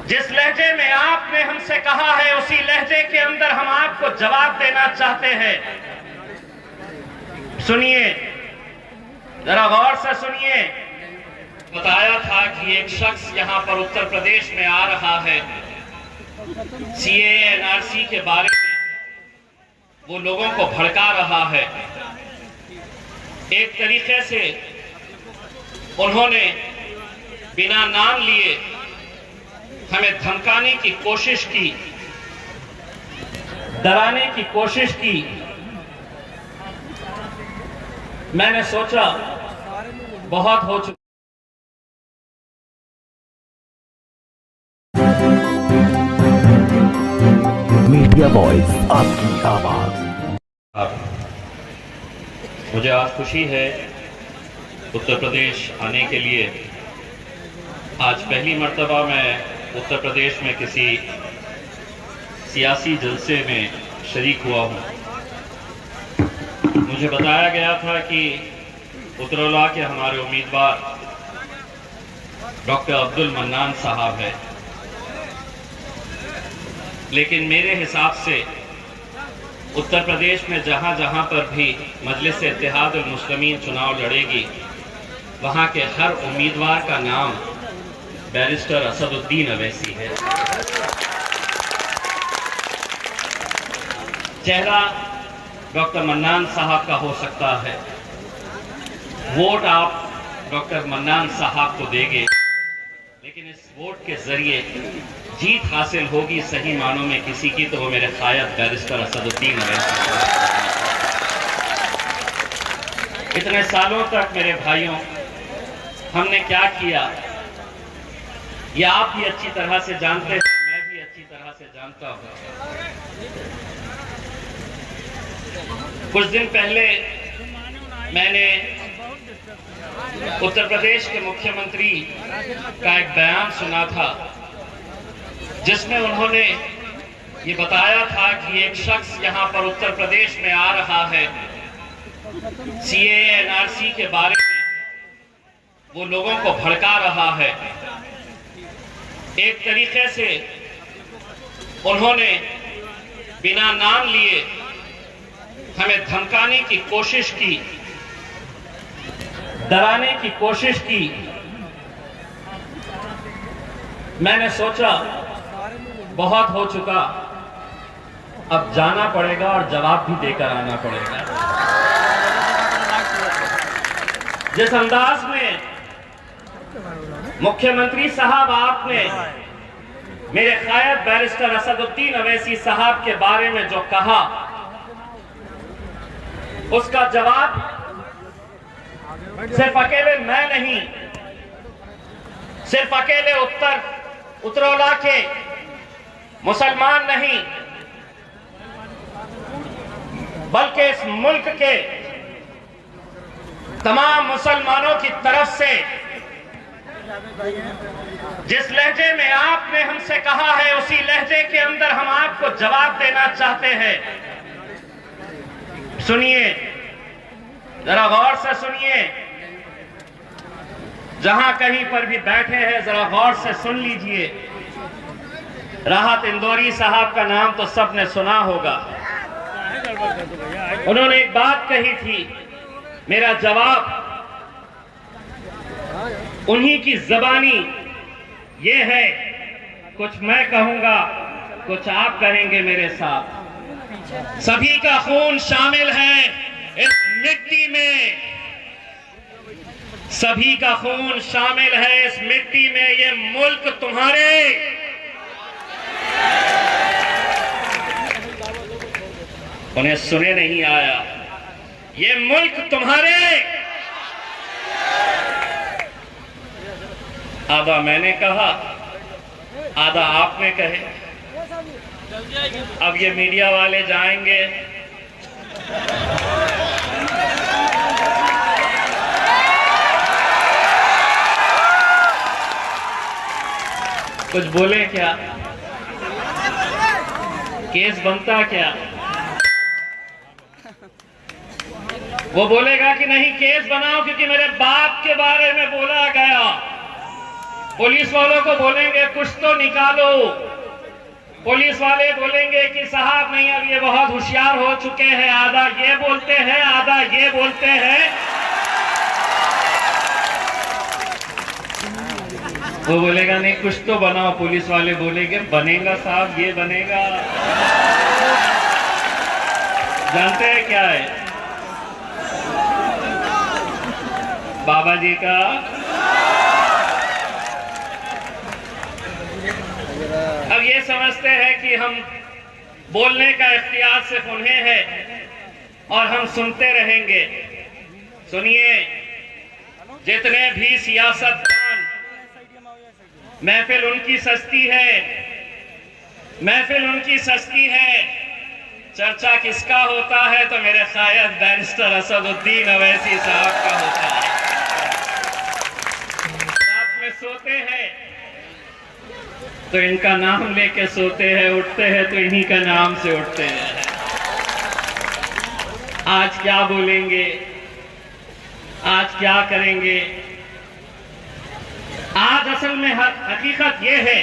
जिस लहजे में आपने हमसे कहा है उसी लहजे के अंदर हम आपको जवाब देना चाहते हैं। सुनिए, जरा गौर से सुनिए। बताया था कि एक शख्स यहां पर उत्तर प्रदेश में आ रहा है, सीएए एनआरसी के बारे में वो लोगों को भड़का रहा है। एक तरीके से उन्होंने बिना नाम लिए हमें धमकाने की कोशिश की, डराने की कोशिश की। मैंने सोचा बहुत हो चुका। मीडिया वॉइस, आपकी आवाज। मुझे आज खुशी है उत्तर प्रदेश आने के लिए। आज पहली मर्तबा मैं उत्तर प्रदेश में किसी सियासी जलसे में शरीक हुआ हूँ। मुझे बताया गया था कि उतरौला के हमारे उम्मीदवार डॉक्टर अब्दुल मन्नान साहब है, लेकिन मेरे हिसाब से उत्तर प्रदेश में जहां जहां पर भी मजलिस इत्तेहादुल मुस्लिमीन चुनाव लड़ेगी, वहां के हर उम्मीदवार का नाम बैरिस्टर असदुद्दीन अवैसी है। चेहरा डॉक्टर मन्नान साहब का हो सकता है, वोट आप डॉक्टर मन्नान साहब को देंगे, लेकिन इस वोट के जरिए जीत हासिल होगी सही मानों में किसी की, तो वो मेरे कायद बैरिस्टर असदुद्दीन अवैसी। इतने सालों तक मेरे भाइयों हमने क्या किया ये आप भी अच्छी तरह से जानते हैं, मैं भी अच्छी तरह से जानता हूं। कुछ दिन पहले मैंने उत्तर प्रदेश के मुख्यमंत्री का एक बयान सुना था, जिसमें उन्होंने ये बताया था कि एक शख्स यहां पर उत्तर प्रदेश में आ रहा है, सीएए एनआरसी के बारे में वो लोगों को भड़का रहा है। एक तरीके से उन्होंने बिना नाम लिए हमें धमकाने की कोशिश की, डराने की कोशिश की। मैंने सोचा बहुत हो चुका, अब जाना पड़ेगा और जवाब भी देकर आना पड़ेगा। जिस अंदाज में मुख्यमंत्री साहब आपने मेरे कायद बैरिस्टर असदुद्दीन अवैसी साहब के बारे में जो कहा, उसका जवाब सिर्फ अकेले मैं नहीं, सिर्फ अकेले उतरौला के मुसलमान नहीं, बल्कि इस मुल्क के तमाम मुसलमानों की तरफ से जिस लहजे में आपने हमसे कहा है उसी लहजे के अंदर हम आपको जवाब देना चाहते हैं। सुनिए, जरा गौर से सुनिए। जहां कहीं पर भी बैठे हैं जरा गौर से सुन लीजिए। राहत इंदौरी साहब का नाम तो सबने सुना होगा। उन्होंने एक बात कही थी, मेरा जवाब उन्हीं की जबानी ये है, कुछ मैं कहूंगा कुछ आप कहेंगे मेरे साथ। सभी का खून शामिल है इस मिट्टी में, सभी का खून शामिल है इस मिट्टी में। ये मुल्क तुम्हारे, उन्हें सुने नहीं आया, ये मुल्क तुम्हारे। आधा मैंने कहा, आधा आपने कहे। अब ये मीडिया वाले जाएंगे, कुछ बोले क्या, केस बनता क्या? वो बोलेगा कि नहीं केस बनाओ क्योंकि मेरे बाप के बारे में बोला गया। पुलिस वालों को बोलेंगे कुछ तो निकालो। पुलिस वाले बोलेंगे कि साहब नहीं, अब ये बहुत होशियार हो चुके हैं, आधा ये बोलते हैं आधा ये बोलते हैं। वो बोलेगा नहीं कुछ तो बनाओ, पुलिस वाले बोलेंगे बनेगा साहब, ये बनेगा। जानते हैं क्या है बाबा जी का? अब ये समझते हैं कि हम बोलने का इख्तियार सिर्फ उन्हें है और हम सुनते रहेंगे। सुनिए, जितने भी सियासतदान, महफिल उनकी सस्ती है, महफिल उनकी सस्ती है, चर्चा किसका होता है तो मेरे शायद बैरिस्टर असदुद्दीन अवैसी साहब का होता है। रात में सोते हैं तो इनका नाम लेके सोते हैं, उठते हैं तो इन्हीं का नाम से उठते हैं। आज क्या बोलेंगे, आज क्या करेंगे? आज असल में हकीकत यह है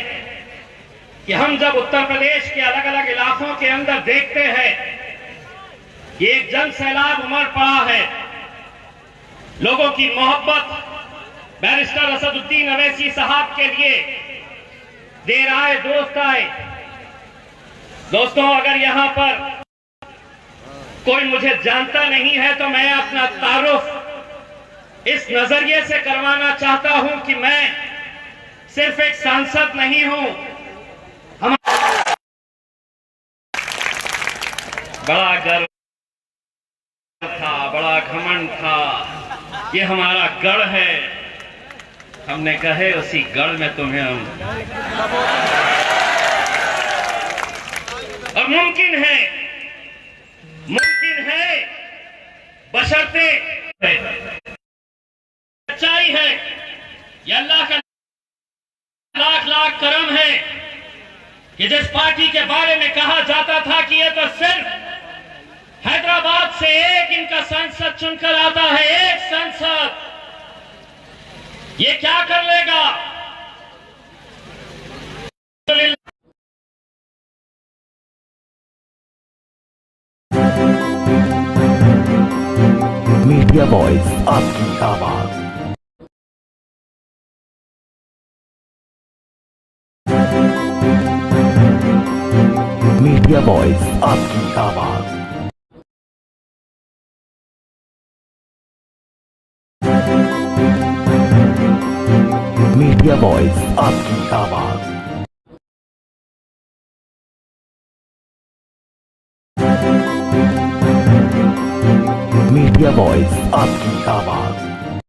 कि हम जब उत्तर प्रदेश के अलग अलग इलाकों के अंदर देखते हैं, ये एक जन सैलाब उमड़ पड़ा है। लोगों की मोहब्बत बैरिस्टर असदुद्दीन अवैसी साहब के लिए, देर आए दोस्त आए। दोस्तों, अगर यहां पर कोई मुझे जानता नहीं है तो मैं अपना तारुफ इस नजरिए से करवाना चाहता हूं कि मैं सिर्फ एक सांसद नहीं हूं। बड़ा गर्व था, बड़ा घमंड था, ये हमारा गढ़ है। हमने कहे उसी गढ़ में तुम्हें हम, और मुमकिन है बशर्ते सच्चाई है, ये अल्लाह का लाख लाख करम है कि जिस पार्टी के बारे में कहा जाता था कि ये तो सिर्फ हैदराबाद से एक इनका सांसद चुनकर आता है, एक सांसद, ये क्या कर लेगा? मीडिया वॉइस, आपकी आवाज। मीडिया वॉइस, आपकी आवाज। मीडिया वॉइस, आपकी आवाज। मीडिया वॉइस, आपकी आवाज।